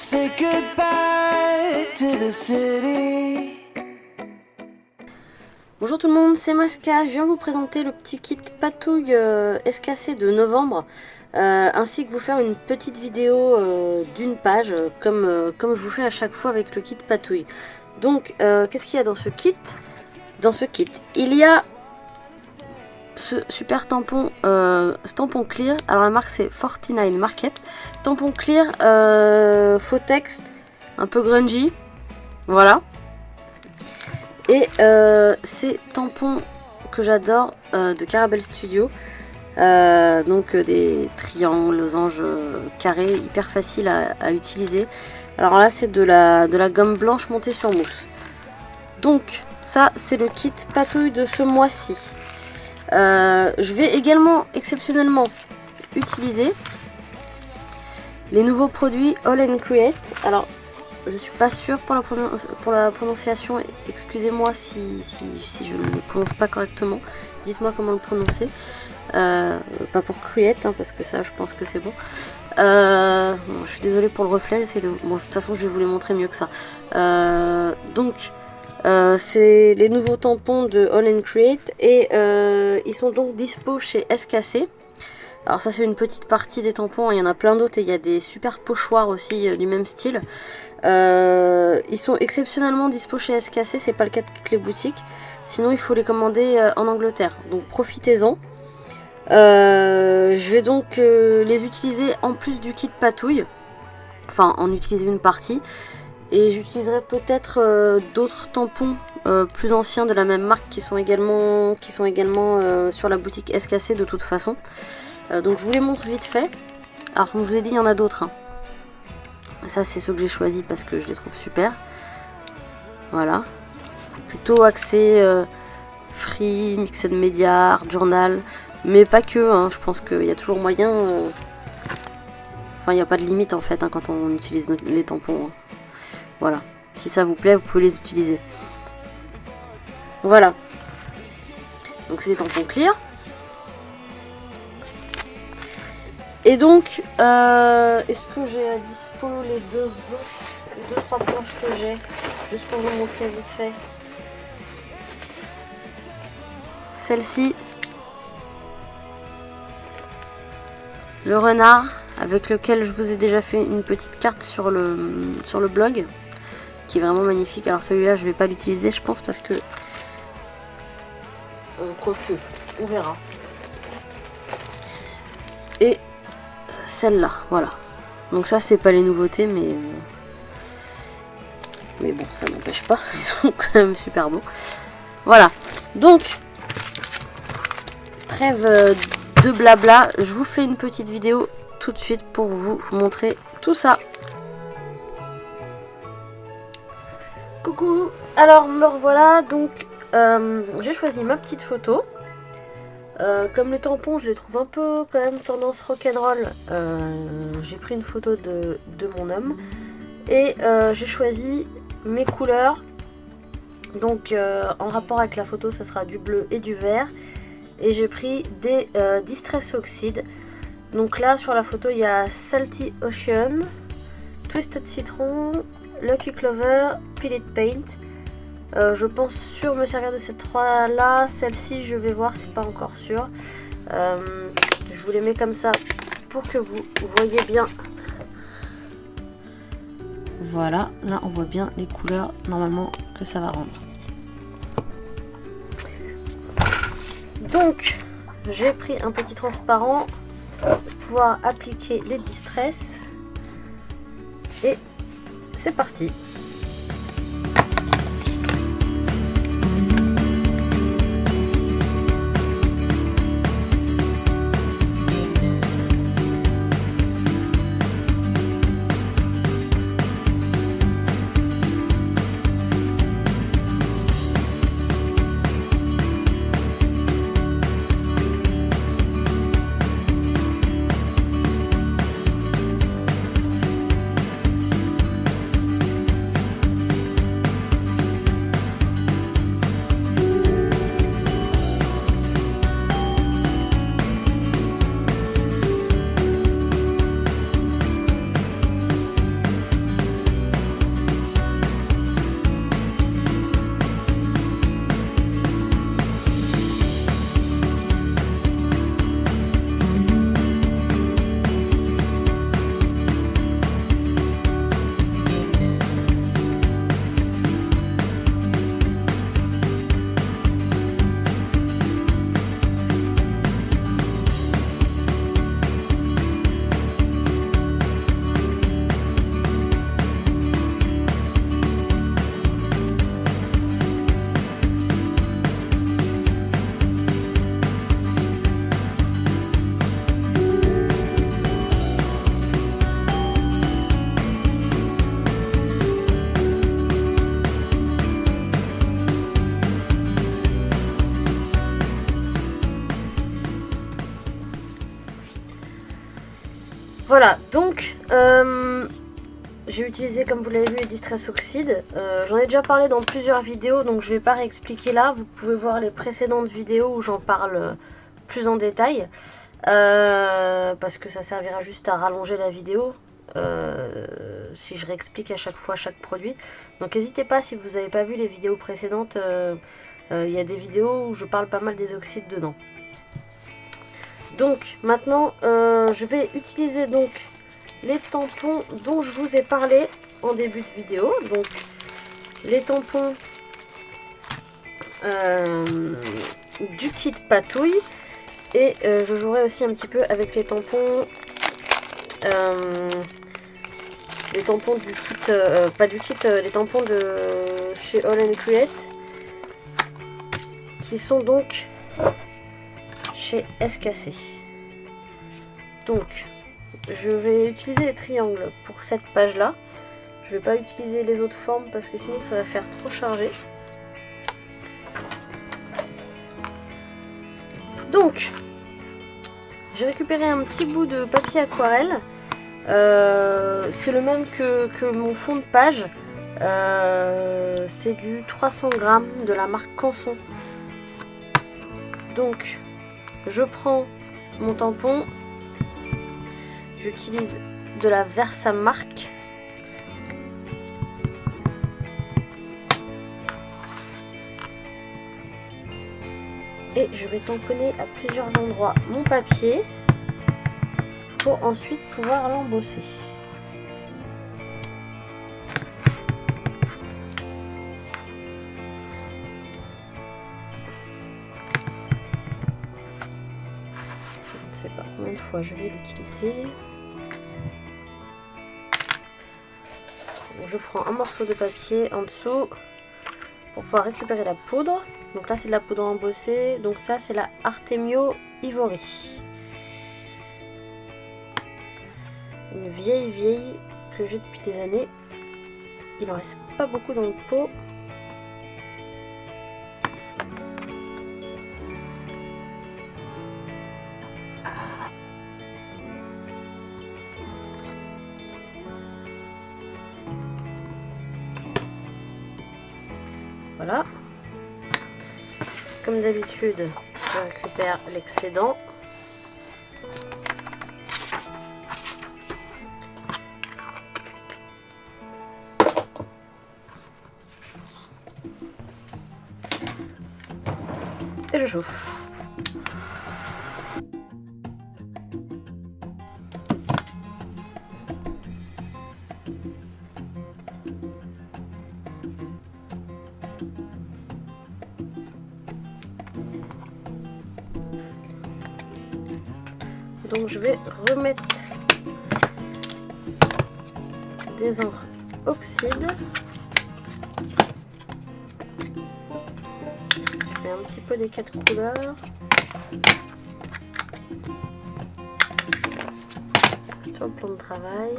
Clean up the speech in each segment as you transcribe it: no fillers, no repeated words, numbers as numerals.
Say goodbye to the city. Bonjour tout le monde, c'est Mosca. Je viens vous présenter le petit kit patouille SKC de novembre, ainsi que vous faire une petite vidéo d'une page, comme je vous fais à chaque fois avec le kit patouille. Donc, qu'est-ce qu'il y a dans ce kit? Il y a ce super tampon, tampon clear. Alors la marque c'est 49 Market. Tampon clear, faux texte, un peu grungy. Voilà. Et ces tampons que j'adore de Carabel Studio. Donc des triangles, losanges carrés, hyper faciles à utiliser. Alors là c'est de la gomme blanche montée sur mousse. Donc ça c'est le kit patouille de ce mois-ci. Je vais également exceptionnellement utiliser les nouveaux produits All and Create. Alors je suis pas sûre pour la prononciation, excusez-moi si je ne le prononce pas correctement, dites-moi comment le prononcer. Pas pour Create hein, parce que ça je pense que c'est bon. Bon je suis désolée pour le reflet, bon, de toute façon je vais vous les montrer mieux que ça. C'est les nouveaux tampons de All and Create et ils sont donc dispo chez SKC. Alors ça c'est une petite partie des tampons, il y en a plein d'autres et il y a des super pochoirs aussi du même style. Ils sont exceptionnellement dispo chez SKC, c'est pas le cas de toutes les boutiques. Sinon il faut les commander en Angleterre, donc profitez-en. Je vais donc les utiliser en plus du kit patouille, enfin en utiliser une partie. Et j'utiliserai peut-être d'autres tampons plus anciens de la même marque qui sont également sur la boutique SKC de toute façon. Donc je vous les montre vite fait. Alors comme je vous ai dit, il y en a d'autres. Hein. Ça c'est ceux que j'ai choisis parce que je les trouve super. Voilà. Plutôt axé free, mixed media, art journal. Mais pas que, hein. Je pense qu'il y a toujours moyen. Enfin il n'y a pas de limite en fait hein, quand on utilise les tampons. Hein. Voilà, si ça vous plaît, vous pouvez les utiliser. Voilà. Donc c'est des tampons clear. Et donc, est-ce que j'ai à dispo les deux trois planches que j'ai, juste pour vous montrer vite fait. Celle-ci, le renard, avec lequel je vous ai déjà fait une petite carte sur le blog. Qui est vraiment magnifique. Alors celui-là je vais pas l'utiliser je pense parce que quoique on verra. Et celle-là voilà, donc ça c'est pas les nouveautés mais bon ça n'empêche pas, ils sont quand même super beaux. Voilà, donc trêve de blabla, je vous fais une petite vidéo tout de suite pour vous montrer tout ça. Coucou, alors me revoilà, donc j'ai choisi ma petite photo. Comme les tampons je les trouve un peu quand même tendance rock'n'roll, j'ai pris une photo de mon homme et j'ai choisi mes couleurs. Donc en rapport avec la photo ça sera du bleu et du vert et j'ai pris des Distress Oxide. Donc là sur la photo il y a Salty Ocean, Twisted Citron, Lucky Clover, Pillet Paint. Je pense sûr me servir de ces trois là. Celle-ci je vais voir, c'est pas encore sûr. Je vous les mets comme ça pour que vous voyez bien. Voilà, là on voit bien les couleurs normalement que ça va rendre. Donc j'ai pris un petit transparent pour pouvoir appliquer les distress. Et c'est parti. Voilà, donc j'ai utilisé, comme vous l'avez vu, les Distress Oxide. J'en ai déjà parlé dans plusieurs vidéos, donc je ne vais pas réexpliquer là. Vous pouvez voir les précédentes vidéos où j'en parle plus en détail. Parce que ça servira juste à rallonger la vidéo si je réexplique à chaque fois chaque produit. Donc n'hésitez pas, si vous n'avez pas vu les vidéos précédentes, il y a des vidéos où je parle pas mal des oxydes dedans. Donc maintenant je vais utiliser donc les tampons dont je vous ai parlé en début de vidéo. Donc les tampons du kit Patouille. Et je jouerai aussi un petit peu avec les tampons du kit, pas du kit, les tampons de chez All & Create, qui sont donc chez SKC. Donc je vais utiliser les triangles pour cette page là. Je vais pas utiliser les autres formes parce que sinon ça va faire trop chargé. Donc j'ai récupéré un petit bout de papier aquarelle. C'est le même que mon fond de page. C'est du 300 grammes de la marque Canson. Donc je prends mon tampon. J'utilise de la Versamark. Et je vais tamponner à plusieurs endroits mon papier pour ensuite pouvoir l'embosser. Je ne sais pas combien de fois je vais l'utiliser. Je prends un morceau de papier en dessous pour pouvoir récupérer la poudre. Donc là c'est de la poudre embossée, donc ça c'est la Artemio Ivory. Une vieille que j'ai depuis des années. Il en reste pas beaucoup dans le pot. Voilà. Comme d'habitude, je récupère l'excédent. Et je chauffe. Donc je vais remettre des encres oxyde. Je mets un petit peu des 4 couleurs. Sur le plan de travail.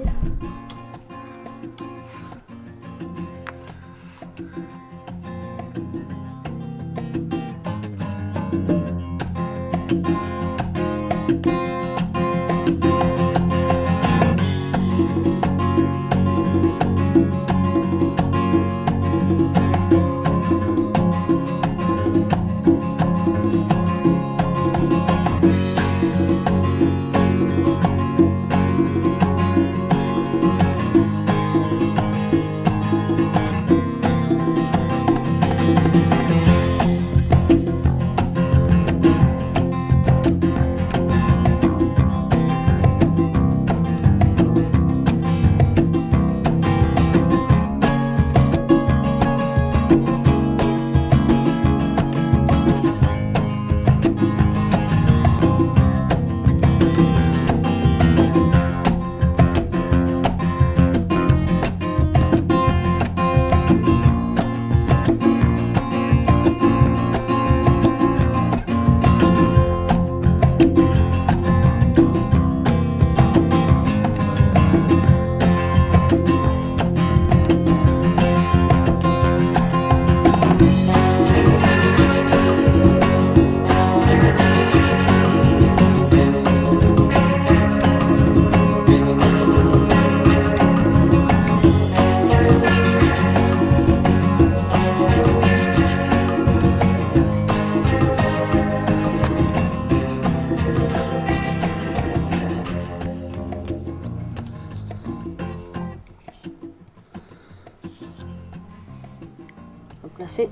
placer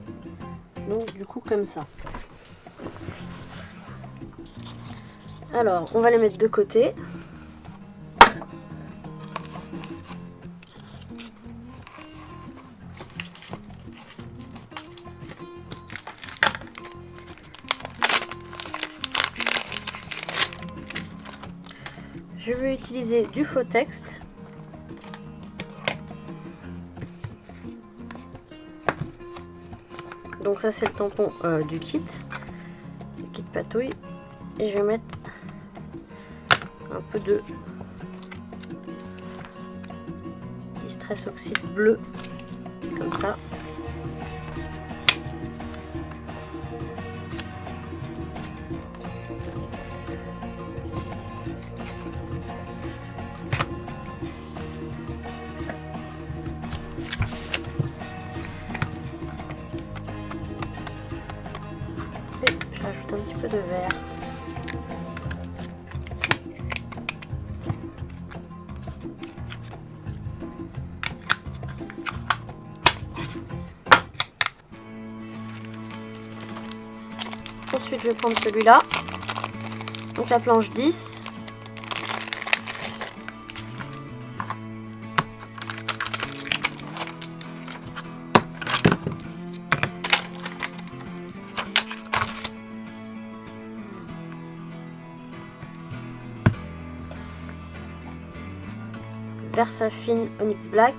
donc du coup comme ça. Alors on va les mettre de côté. Je vais utiliser du faux texte. Donc ça c'est le tampon du kit patouille. Et je vais mettre un peu de Distress Oxide bleu, comme ça. Et je rajoute un petit peu de vert. Ensuite, je vais prendre celui-là, donc la planche 10. Versafine Onyx Black.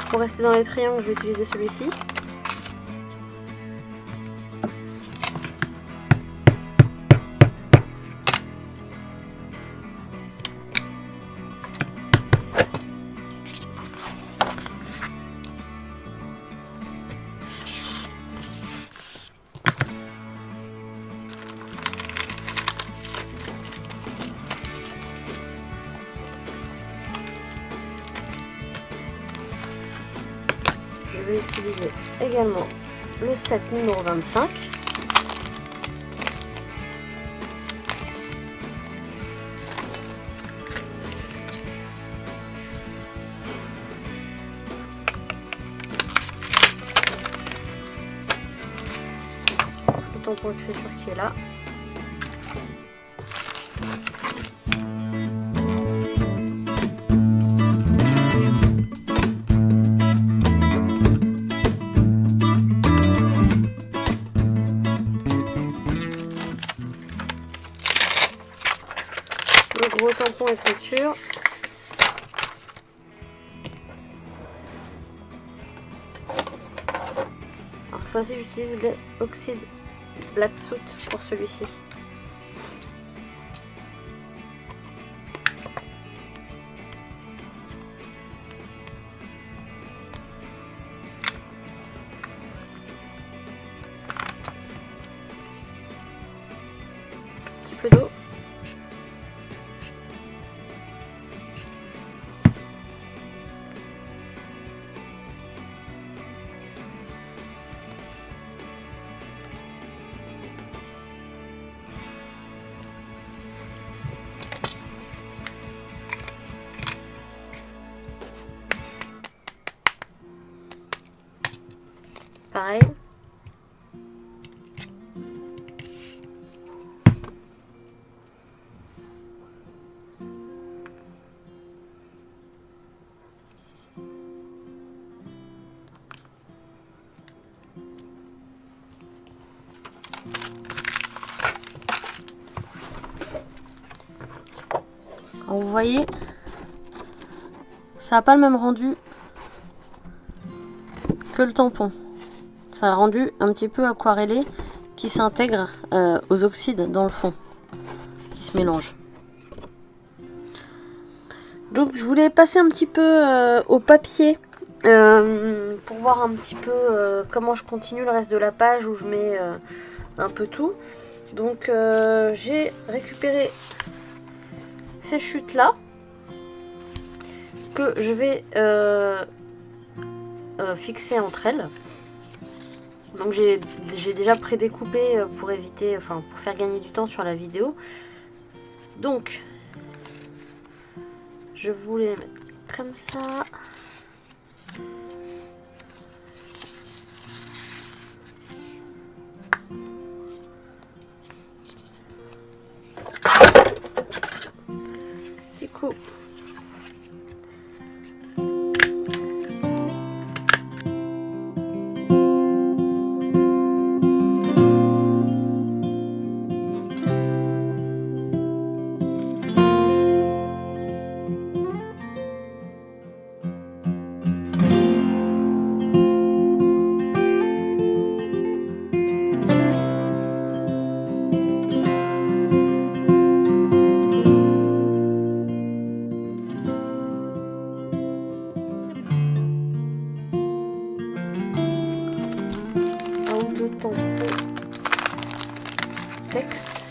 Pour rester dans les triangles, je vais utiliser celui-ci. Je vais utiliser également le set numéro 25. Le tampon écriture qui est là. Le gros tampon écriture. Alors cette fois-ci j'utilise les Oxide Black Soot pour celui-ci. Un petit peu d'eau. Pareil. vous voyez, ça n'a pas le même rendu que le tampon. Ça a un rendu un petit peu aquarellé qui s'intègre aux oxydes dans le fond, qui se mélangent. Donc je voulais passer un petit peu au papier pour voir un petit peu comment je continue le reste de la page où je mets un peu tout. Donc j'ai récupéré ces chutes là que je vais fixer entre elles. Donc j'ai déjà prédécoupé pour éviter, enfin pour faire gagner du temps sur la vidéo. Donc je voulais les mettre comme ça. Du coup, de tampon texte.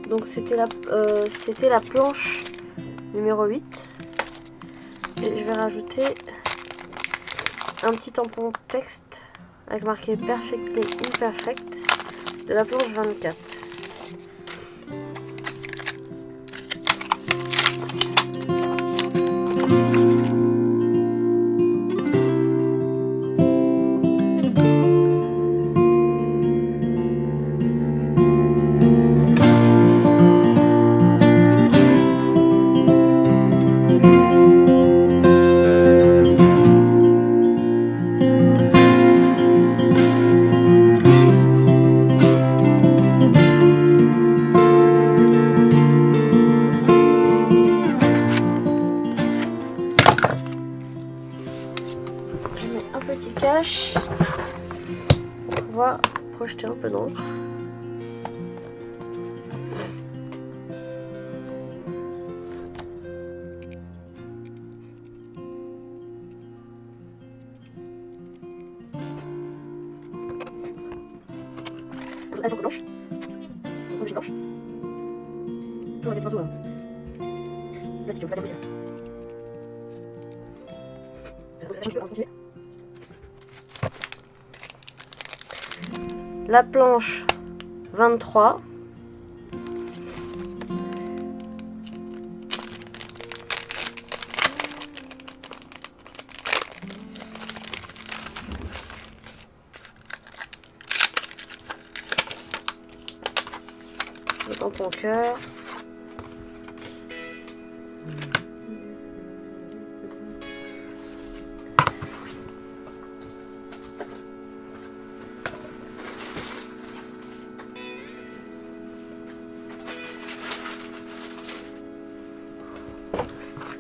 Donc c'était la planche numéro 8 et je vais rajouter un petit tampon texte avec marqué Perfectly Imperfect de la planche 24. Petit cache pour pouvoir projeter un peu d'encre. Elle est blanche. Blanche. Toujours avec des pinceaux. Plastique, pas possible. Je vais continuer. La planche 23. Le tampon cœur.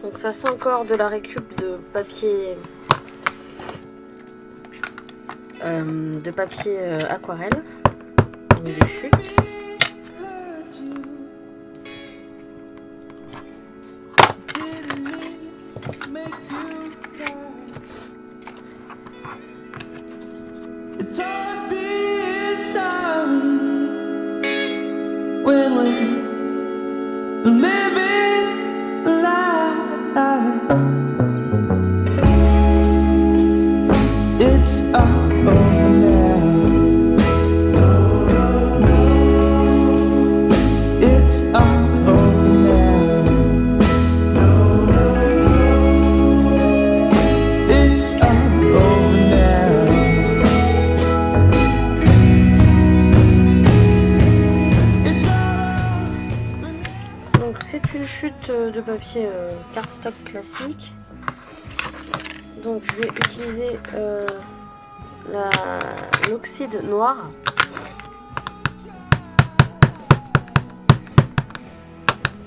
Donc ça c'est encore de la récup de papier aquarelle, donc des chutes. It's hard being sorry when de papier cardstock classique. Donc je vais utiliser l'oxyde noir.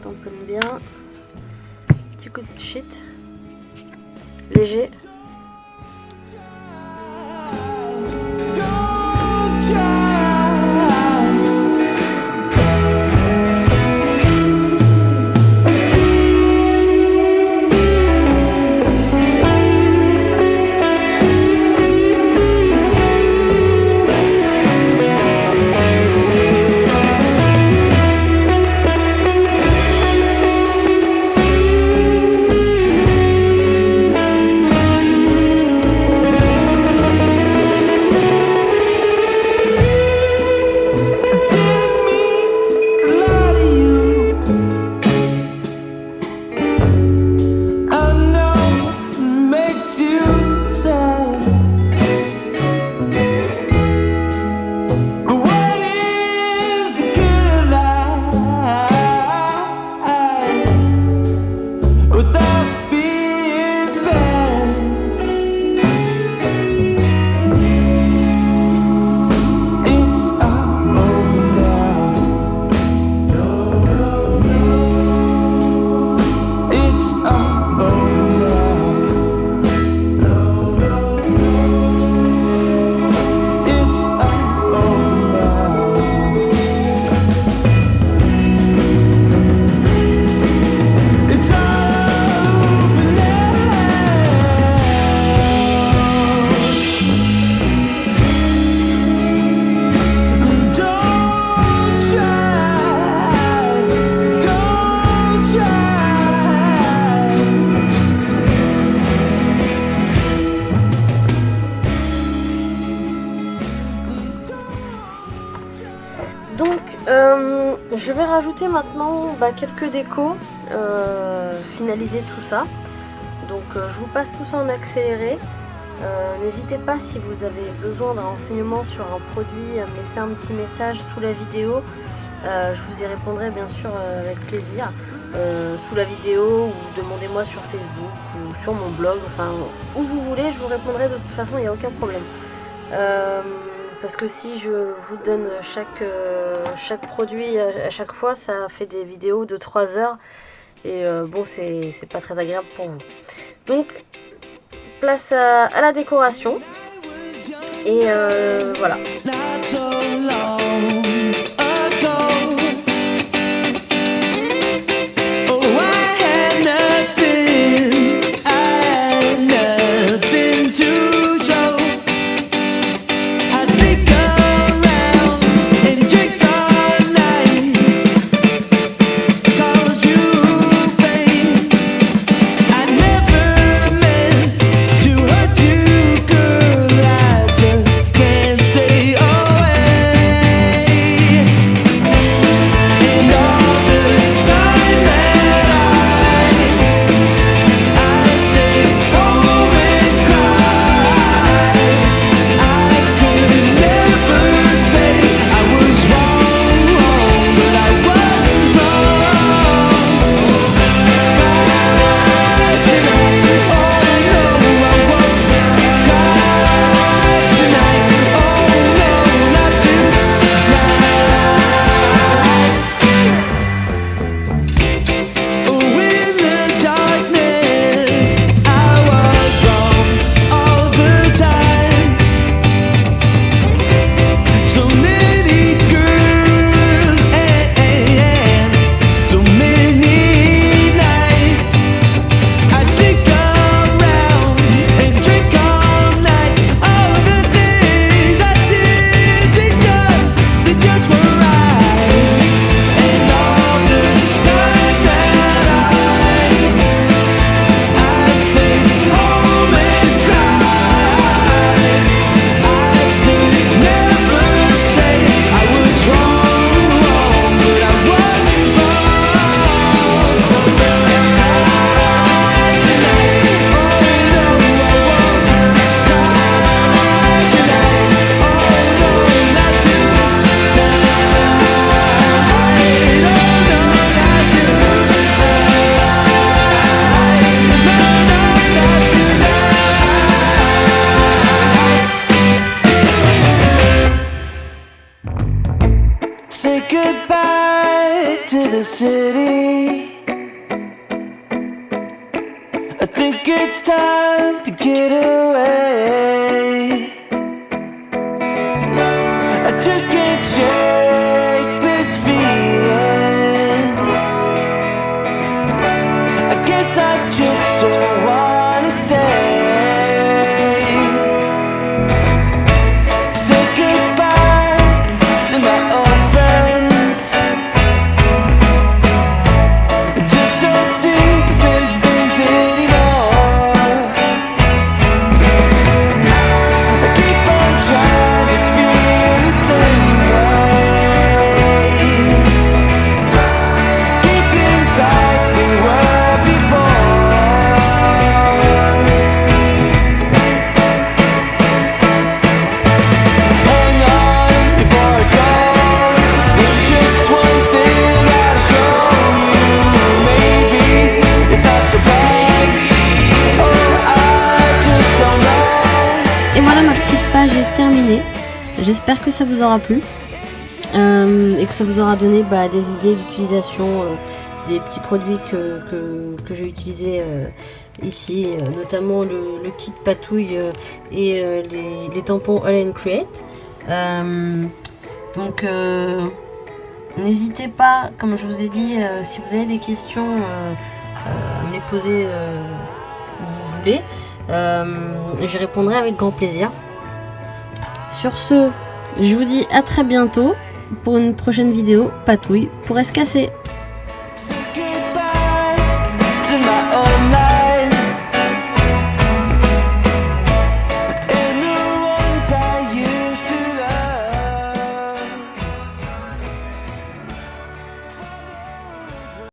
Tamponne bien. Petit coup de shit. Léger. Je vais rajouter maintenant quelques décos, finaliser tout ça. Donc je vous passe tout ça en accéléré. N'hésitez pas, si vous avez besoin d'un renseignement sur un produit, à me laisser un petit message sous la vidéo. Je vous y répondrai bien sûr avec plaisir sous la vidéo, ou demandez-moi sur Facebook ou sur mon blog, enfin où vous voulez, je vous répondrai de toute façon, il n'y a aucun problème. Parce que si je vous donne chaque produit à chaque fois, ça fait des vidéos de 3 heures et bon, c'est pas très agréable pour vous. Donc place à la décoration et voilà. Away. the city. I think it's time to get away. I just can't shake this feeling. I guess I just don't wanna stay. Say goodbye to my old friends. I just don't see the same things anymore. I keep on trying to feel the same way. Keep things like they were before. Hang on before I go. There's just one thing I gotta show you. Maybe it's not so bad. Oh, I just don't know. Et voilà, ma petite page est terminée. J'espère que ça vous aura plu et que ça vous aura donné des idées d'utilisation des petits produits que j'ai utilisés ici, notamment le kit patouille et les tampons All and Create. Donc n'hésitez pas, comme je vous ai dit, si vous avez des questions, à me les poser où vous voulez. J'y répondrai avec grand plaisir. Sur ce, je vous dis à très bientôt pour une prochaine vidéo patouille pour escasser. Say goodbye to my old